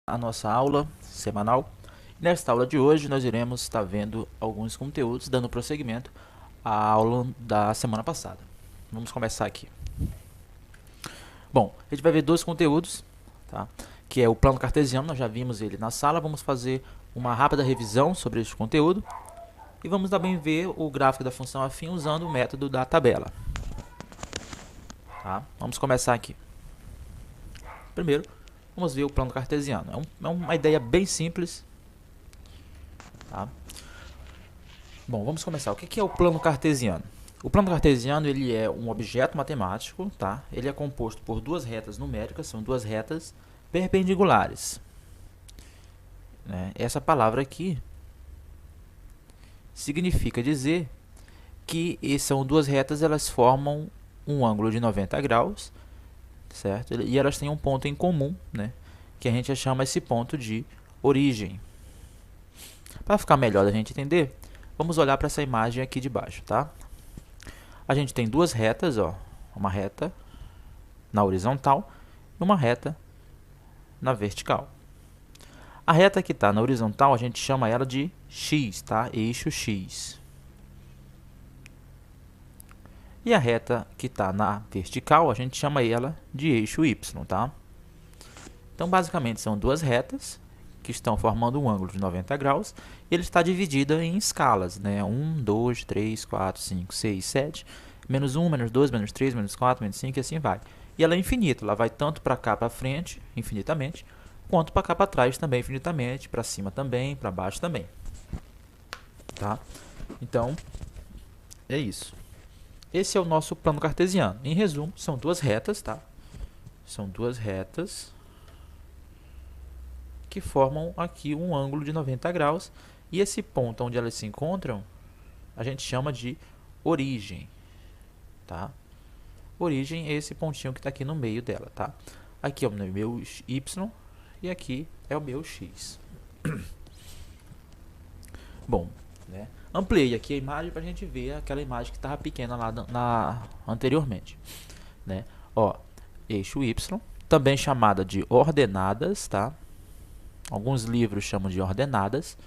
a nossa aula semanal. Nesta aula de hoje nós iremos estar vendo alguns conteúdos, dando prosseguimento à aula da semana passada. Vamos começar aqui. Bom, a gente vai ver dois conteúdos, tá? Que é o plano cartesiano, nós já vimos ele na sala. Vamos fazer uma rápida revisão sobre este conteúdo e vamos também ver o gráfico da função afim usando o método da tabela. Tá? Vamos começar aqui. Primeiro, vamos ver o plano cartesiano. É uma ideia bem simples. Tá? Bom, vamos começar. O que é o plano cartesiano? O plano cartesiano ele é um objeto matemático. Tá? Ele é composto por duas retas numéricas, são duas retas perpendiculares. Essa palavra aqui significa dizer que são duas retas, elas formam um ângulo de 90 graus, certo? E elas têm um ponto em comum, né? Que a gente chama esse ponto de origem. Para ficar melhor da gente entender, vamos olhar para essa imagem aqui de baixo, tá? A gente tem duas retas, ó, uma reta na horizontal e uma reta na vertical. A reta que está na horizontal, a gente chama ela de x, tá? Eixo x. E a reta que está na vertical, a gente chama ela de eixo y, tá? Então, basicamente, são duas retas que estão formando um ângulo de 90 graus. E ele está dividido em escalas, né? 1, 2, 3, 4, 5, 6, 7, menos 1, menos 2, menos 3, menos 4, menos 5 e assim vai. E ela é infinita, ela vai tanto para cá para frente, infinitamente, quanto para cá para trás também infinitamente, para cima também, para baixo também. Tá? Então, é isso. Esse é o nosso plano cartesiano. Em resumo, são duas retas, tá? São duas retas que formam aqui um ângulo de 90 graus. E esse ponto onde elas se encontram, a gente chama de origem, tá? Origem é esse pontinho que está aqui no meio dela, tá? Aqui é o meu y e aqui é o meu x. Bom, né? Ampliei aqui a imagem para a gente ver aquela imagem que estava pequena lá anteriormente, né? Ó, eixo y, também chamada de ordenadas, tá? Alguns livros chamam de ordenadas.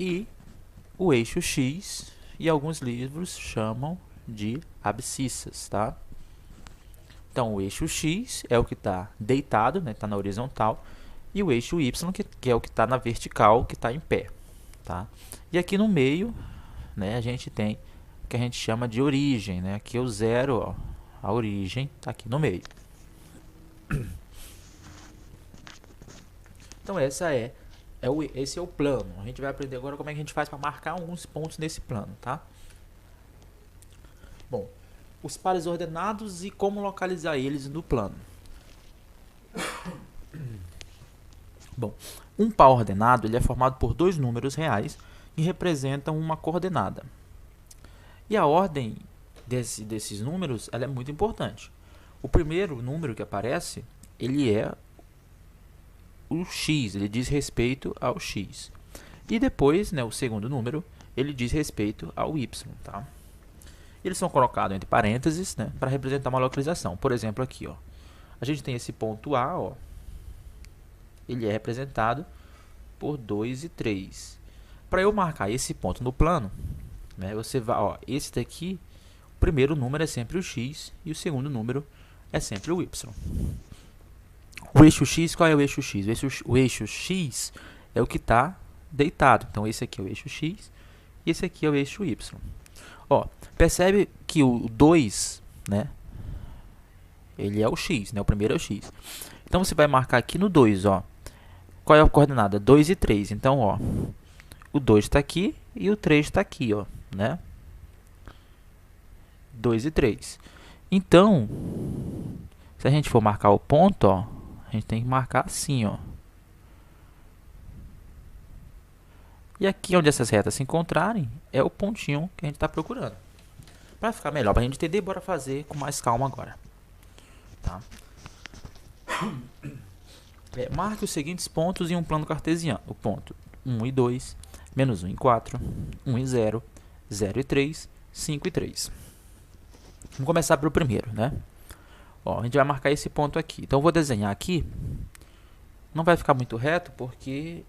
E o eixo x, e alguns livros chamam de abscissas, tá? Então, o eixo x é o que está deitado, né? Está na horizontal. E o eixo y, que é o que está na vertical, que está em pé. Tá? E aqui no meio, né, a gente tem o que a gente chama de origem, né? Aqui é o zero, ó, a origem está aqui no meio. Então esse é o plano. A gente vai aprender agora como é que a gente faz para marcar alguns pontos nesse plano, tá? Bom, os pares ordenados e como localizar eles no plano. Bom, um par ordenado ele é formado por dois números reais que representam uma coordenada. E a ordem desses números ela é muito importante. O primeiro número que aparece, ele é o x, ele diz respeito ao x. E depois, né, o segundo número, ele diz respeito ao y, tá? Eles são colocados entre parênteses, né, para representar uma localização. Por exemplo, aqui, ó, a gente tem esse ponto A, ó, ele é representado por 2 e 3. Para eu marcar esse ponto no plano, né, você vai, ó, esse daqui, o primeiro número é sempre o x e o segundo número é sempre o y. O eixo x, qual é o eixo x? O eixo x é o que está deitado. Então, esse aqui é o eixo x e esse aqui é o eixo y. Ó, percebe que o 2, né, ele é o x, né, o primeiro é o x. Então, você vai marcar aqui no 2, ó. Qual é a coordenada? 2 e 3. Então, ó, o 2 está aqui e o 3 está aqui, ó, né? 2 e 3. Então, se a gente for marcar o ponto, ó, a gente tem que marcar assim, ó. E aqui onde essas retas se encontrarem, é o pontinho que a gente está procurando. Para ficar melhor, para a gente entender, bora fazer com mais calma agora. Tá? Marque os seguintes pontos em um plano cartesiano. O ponto 1 e 2, menos 1 e 4, 1 e 0, 0 e 3, 5 e 3. Vamos começar pelo primeiro, né? Ó, a gente vai marcar esse ponto aqui. Então, eu vou desenhar aqui Não vai ficar muito reto porque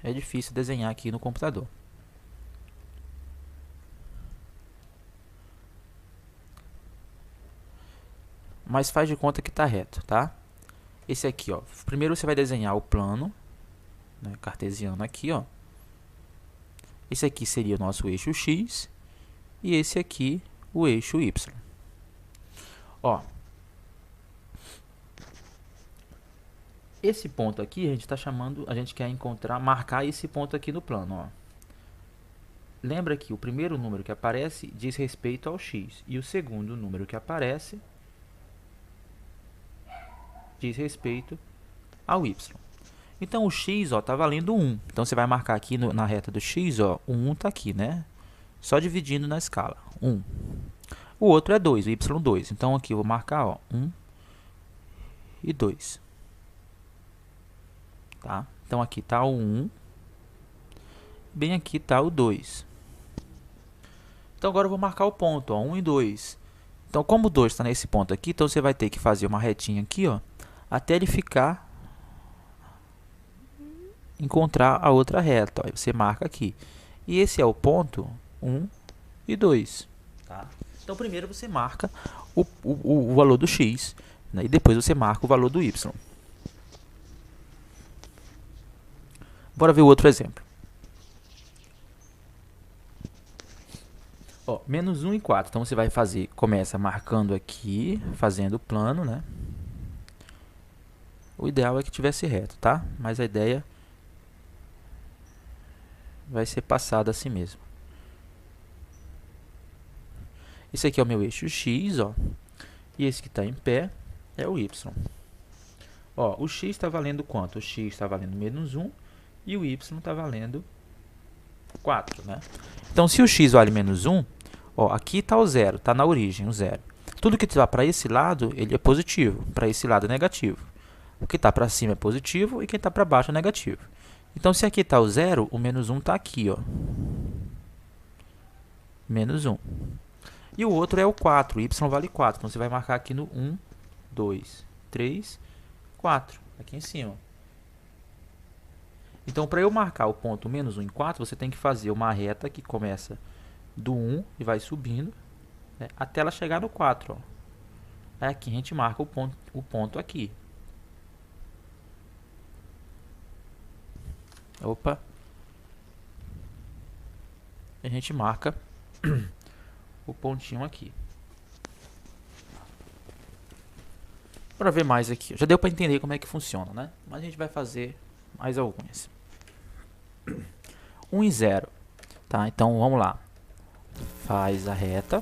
é difícil desenhar aqui no computador. Mas faz de conta que está reto, tá? Esse aqui, ó. Primeiro você vai desenhar o plano, né, cartesiano aqui, ó. Esse aqui seria o nosso eixo X e esse aqui o eixo Y. Ó, esse ponto aqui a gente está chamando, a gente quer encontrar, marcar esse ponto aqui no plano, ó. Lembra que o primeiro número que aparece diz respeito ao X e o segundo número que aparece diz respeito ao Y. Então o X está valendo 1. Então você vai marcar aqui na reta do X, ó, o 1 está aqui, né? Só dividindo na escala, 1. O outro é 2, o Y 2. Então aqui eu vou marcar, ó, 1 e 2. Tá? Então aqui está o 1, bem aqui está o 2. Então agora eu vou marcar o ponto, ó, 1 e 2. Então como o 2 está nesse ponto aqui, então você vai ter que fazer uma retinha aqui, ó, até ele encontrar a outra reta, ó. Aí você marca aqui. E esse é o ponto 1 e 2. Tá? Então primeiro você marca o valor do X, né? E depois você marca o valor do Y. Bora ver o outro exemplo. Ó, menos 1 e 4. Então você vai fazer, começa marcando aqui, fazendo o plano, né? O ideal é que tivesse reto, tá? Mas a ideia vai ser passada assim mesmo. Esse aqui é o meu eixo X, ó. E esse que está em pé é o Y. Ó, o X está valendo quanto? O X está valendo menos 1 e o Y está valendo 4, né? Então, se o X vale menos 1, ó, aqui está o zero, está na origem, o zero. Tudo que está para esse lado, ele é positivo, para esse lado é negativo. O que está para cima é positivo e quem está para baixo é negativo. Então, se aqui está o zero, o menos 1 está aqui, ó. Menos 1. E o outro é o 4, o y vale 4. Então, você vai marcar aqui no 1, 2, 3, 4, aqui em cima. Então, para eu marcar o ponto menos 1 em 4, você tem que fazer uma reta que começa do 1 e vai subindo, né, até ela chegar no 4. Ó. Aí aqui a gente marca o ponto aqui. Opa. A gente marca o pontinho aqui. Para ver mais aqui. Já deu para entender como é que funciona, né? Mas a gente vai fazer mais algumas. 1 e 0. Tá? Então vamos lá. Faz a reta.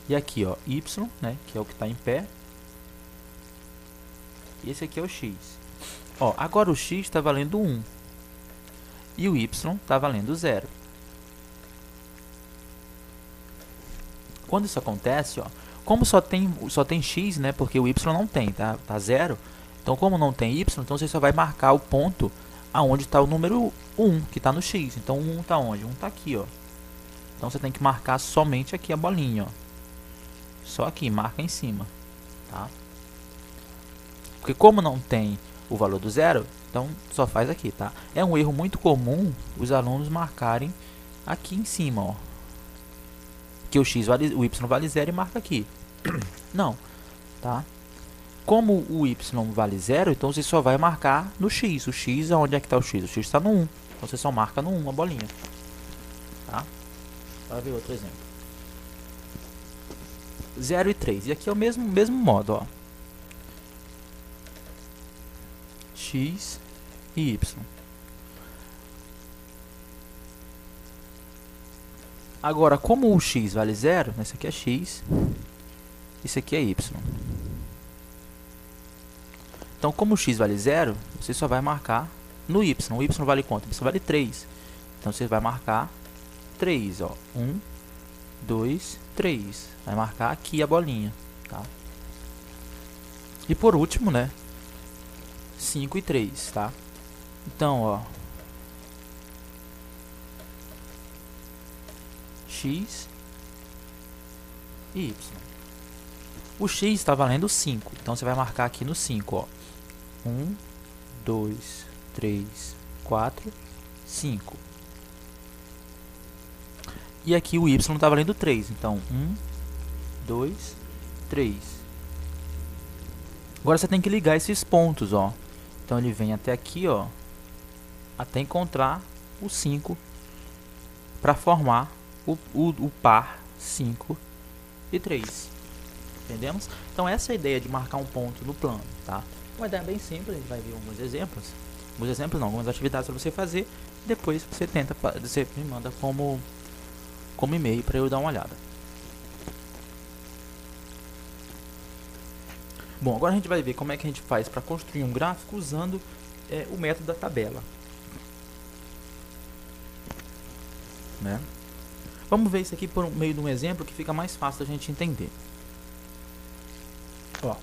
E aqui, ó, y, né, que é o que está em pé. E esse aqui é o x. Ó, agora o x está valendo 1. E o y está valendo 0. Quando isso acontece, ó, como só tem x, né, porque o y não tem, tá 0. Então, como não tem y, então você só vai marcar o ponto aonde está o número 1, que está no x. Então, o 1 está onde? 1 está aqui, ó. Então, você tem que marcar somente aqui a bolinha, ó. Só aqui, marca em cima, tá? Porque como não tem o valor do 0, então só faz aqui, tá? É um erro muito comum os alunos marcarem aqui em cima, ó. Que o y vale 0 e marca aqui. Não, tá? Como o y vale 0, então você só vai marcar no x. O x, onde é que está o x? O x está no 1. Então você só marca no 1 a bolinha, tá? Bora ver outro exemplo. 0 e 3. E aqui é o mesmo modo, ó. X e y. Agora, como o x vale 0, esse aqui é x, esse aqui é y. Então, como o x vale 0, você só vai marcar no y. O y vale quanto? O y vale 3. Então, você vai marcar 3, ó. 1, 2, 3. Vai marcar aqui a bolinha, tá? E por último, né, 5 e 3, tá? Então, ó, x e y. O x está valendo 5, então você vai marcar aqui no 5, ó. 1, 2, 3, 4, 5. E aqui o y está valendo 3, então 1, 2, 3. Agora você tem que ligar esses pontos, ó. Então ele vem até aqui, ó, até encontrar o 5 para formar o par 5 e 3. Entendemos? Então essa é a ideia de marcar um ponto no plano, tá? Uma ideia bem simples, a gente vai ver alguns exemplos. Algumas atividades para você fazer. Depois você me manda como e-mail para eu dar uma olhada. Bom, agora a gente vai ver como é que a gente faz para construir um gráfico usando o método da tabela. Né? Vamos ver isso aqui por meio de um exemplo que fica mais fácil a gente entender. Ó,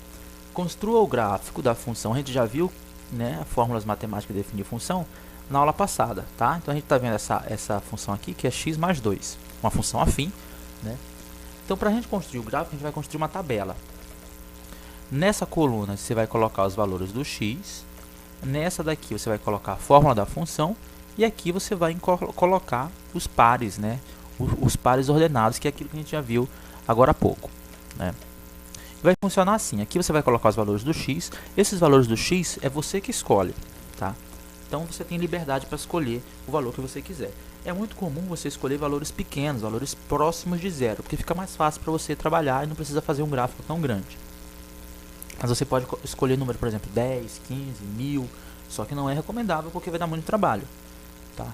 construa o gráfico da função. A gente já viu, né, fórmulas matemáticas de definir função na aula passada, tá? Então a gente está vendo essa função aqui que é x mais 2, uma função afim, né? Então para a gente construir o gráfico, a gente vai construir uma tabela. Nessa coluna você vai colocar os valores do x, nessa daqui você vai colocar a fórmula da função e aqui você vai colocar os pares, né? Os pares ordenados, que é aquilo que a gente já viu agora há pouco, né? Vai funcionar assim, aqui você vai colocar os valores do x, esses valores do x é você que escolhe, tá? Então você tem liberdade para escolher o valor que você quiser. É muito comum você escolher valores pequenos, valores próximos de zero, porque fica mais fácil para você trabalhar e não precisa fazer um gráfico tão grande. Mas você pode escolher número, por exemplo, 10, 15, 1000, só que não é recomendável porque vai dar muito trabalho, tá?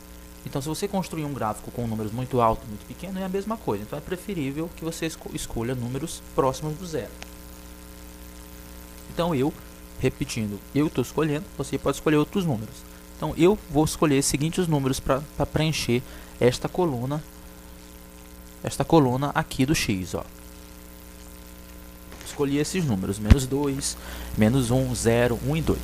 Então se você construir um gráfico com números muito altos, muito pequenos, é a mesma coisa. Então é preferível que você escolha números próximos do zero. Então repetindo, eu estou escolhendo, você pode escolher outros números. Então eu vou escolher os seguintes números para preencher esta coluna aqui do x, ó. Escolhi esses números, menos 2, menos 1, 0, 1 e 2.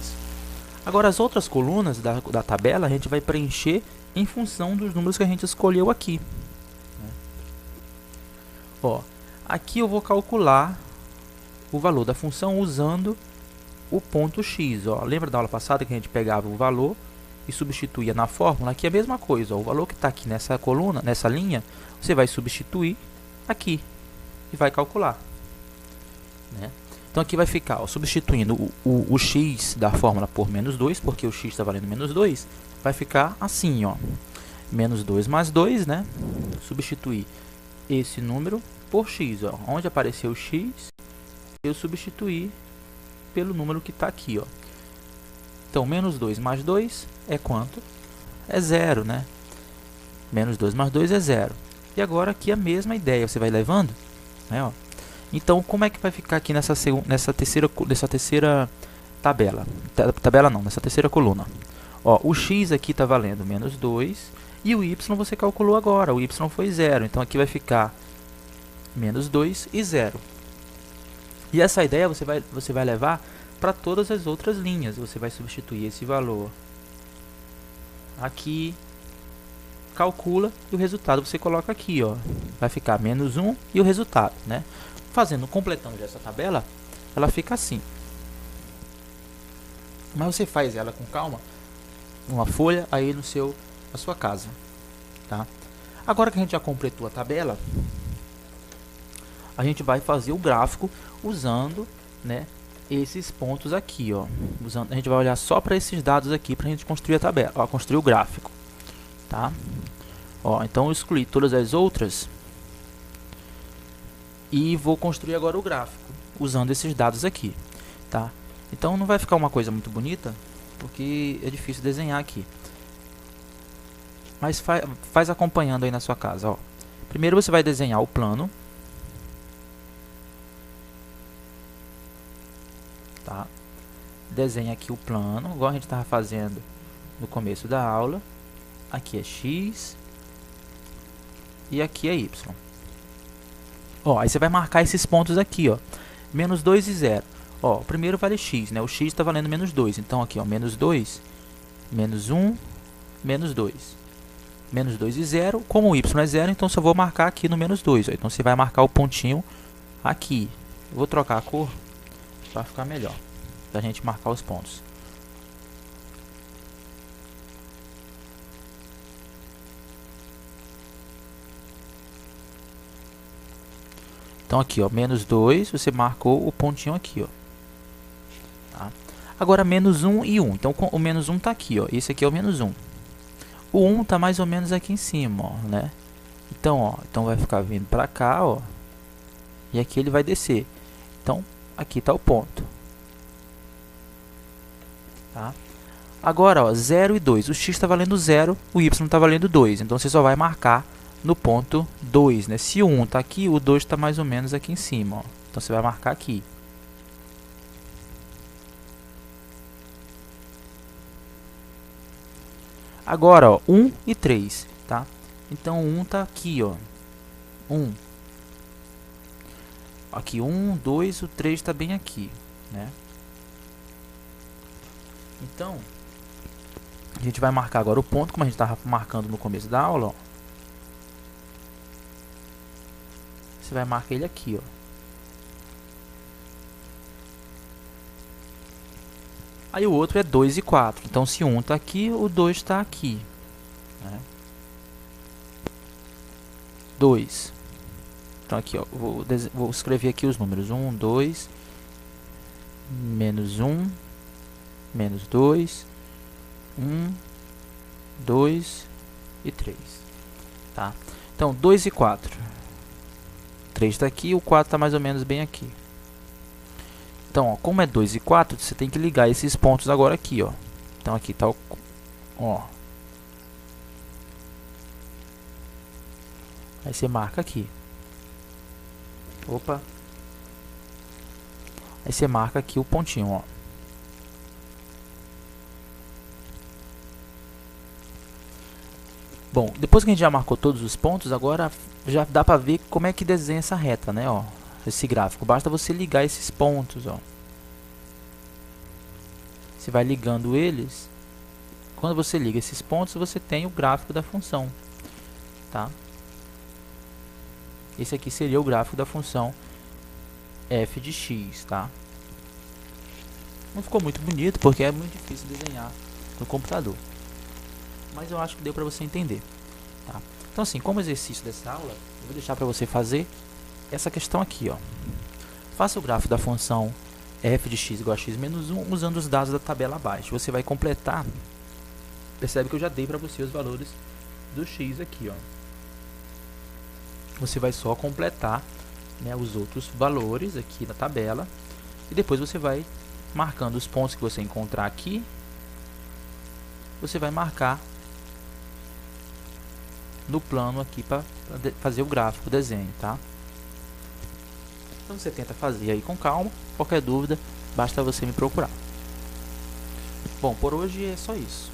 Agora as outras colunas da tabela a gente vai preencher em função dos números que a gente escolheu aqui, né? Ó, aqui eu vou calcular o valor da função usando o ponto x, ó. Lembra da aula passada que a gente pegava o valor e substituía na fórmula? Aqui é a mesma coisa, ó. O valor que está aqui nessa coluna, nessa linha, você vai substituir aqui e vai calcular, né? Então aqui vai ficar, ó, substituindo o x da fórmula por menos 2, porque o x está valendo menos 2, vai ficar assim, ó, menos 2 mais 2, né? Substituir esse número por x, ó. Onde apareceu o x, eu substituir pelo número que está aqui, ó. Então, menos 2 mais 2 é quanto? É 0, né? Menos 2 mais 2 é 0. E agora aqui a mesma ideia, você vai levando, né, ó. Então, como é que vai ficar aqui nessa terceira tabela? Tabela não, nessa terceira coluna. Ó, o x aqui está valendo menos 2 e o y você calculou agora, o y foi 0. Então, aqui vai ficar menos 2 e 0. E essa ideia você vai levar para todas as outras linhas. Você vai substituir esse valor aqui, calcula e o resultado você coloca aqui, ó. Vai ficar menos 1 e o resultado, né? Completando essa tabela, ela fica assim. Mas você faz ela com calma, uma folha aí na sua casa, tá? Agora que a gente já completou a tabela, a gente vai fazer o gráfico usando, né, esses pontos aqui, ó. A gente vai olhar só para esses dados aqui para a gente construir a tabela, ó, construir o gráfico, tá? Ó, então eu excluí todas as outras e vou construir agora o gráfico usando esses dados aqui, tá? Então não vai ficar uma coisa muito bonita porque é difícil desenhar aqui, mas faz acompanhando aí na sua casa, ó. Primeiro você vai desenhar o plano, tá? Desenha aqui o plano, igual a gente estava fazendo no começo da aula. Aqui é x e aqui é y. Ó, aí você vai marcar esses pontos aqui, ó, menos 2 e 0. Ó, primeiro vale x, né? O x está valendo menos 2. Então aqui, ó, menos 2, menos 1, menos 2. menos 2 e 0. Como o y é 0, então só vou marcar aqui no menos 2. Ó. Então você vai marcar o pontinho aqui. Eu vou trocar a cor para ficar melhor, para a gente marcar os pontos. Então aqui, ó, menos 2, você marcou o pontinho aqui, ó. Tá? Agora menos 1 e 1. Então o menos 1 está aqui, ó. Esse aqui é o menos 1. O 1 está mais ou menos aqui em cima, ó, né? Então, ó, então vai ficar vindo para cá, ó. E aqui ele vai descer. Então, aqui está o ponto. Tá? Agora, ó, 0 e 2. O x está valendo 0, o y está valendo 2. Então, você só vai marcar no ponto 2, né? Se o 1 está aqui, o 2 está mais ou menos aqui em cima, ó. Então, você vai marcar aqui. Agora, ó, 1 e 3, tá? Então, 1 está aqui, ó. 1. Aqui, 1, 2, o 3 está bem aqui, né? Então, a gente vai marcar agora o ponto, como a gente estava marcando no começo da aula, ó. Você vai marcar ele aqui, ó. Aí o outro é 2 e 4. Então, se 1 está aqui, o 2 está aqui, né? 2. Então, aqui, ó, vou escrever aqui os números. 1, 2, menos 1, menos 2, 1, 2 e 3. Tá? Então, 2 e 4. 3 está aqui, o 4 está mais ou menos bem aqui. Então, ó, como é 2 e 4, você tem que ligar esses pontos agora aqui, ó. Então, aqui está o... Ó. Aí você marca aqui. Opa. Aí você marca aqui o pontinho, ó. Bom, depois que a gente já marcou todos os pontos, agora já dá para ver como é que desenha essa reta, né, ó. Esse gráfico. Basta você ligar esses pontos, ó. Você vai ligando eles. Quando você liga esses pontos, você tem o gráfico da função, tá? Esse aqui seria o gráfico da função f de x, tá? Não ficou muito bonito porque é muito difícil desenhar no computador, mas eu acho que deu para você entender, tá? Então, assim, como exercício dessa aula, eu vou deixar para você fazer essa questão aqui, ó. Faça o gráfico da função f de x igual a x menos 1 usando os dados da tabela abaixo. Você vai completar. Percebe que eu já dei para você os valores do x aqui, ó. Você vai só completar, né, os outros valores aqui na tabela. E depois você vai marcando os pontos que você encontrar aqui. Você vai marcar no plano aqui para fazer o gráfico, o desenho, tá? Então você tenta fazer aí com calma. Qualquer dúvida, basta você me procurar. Bom, por hoje é só isso.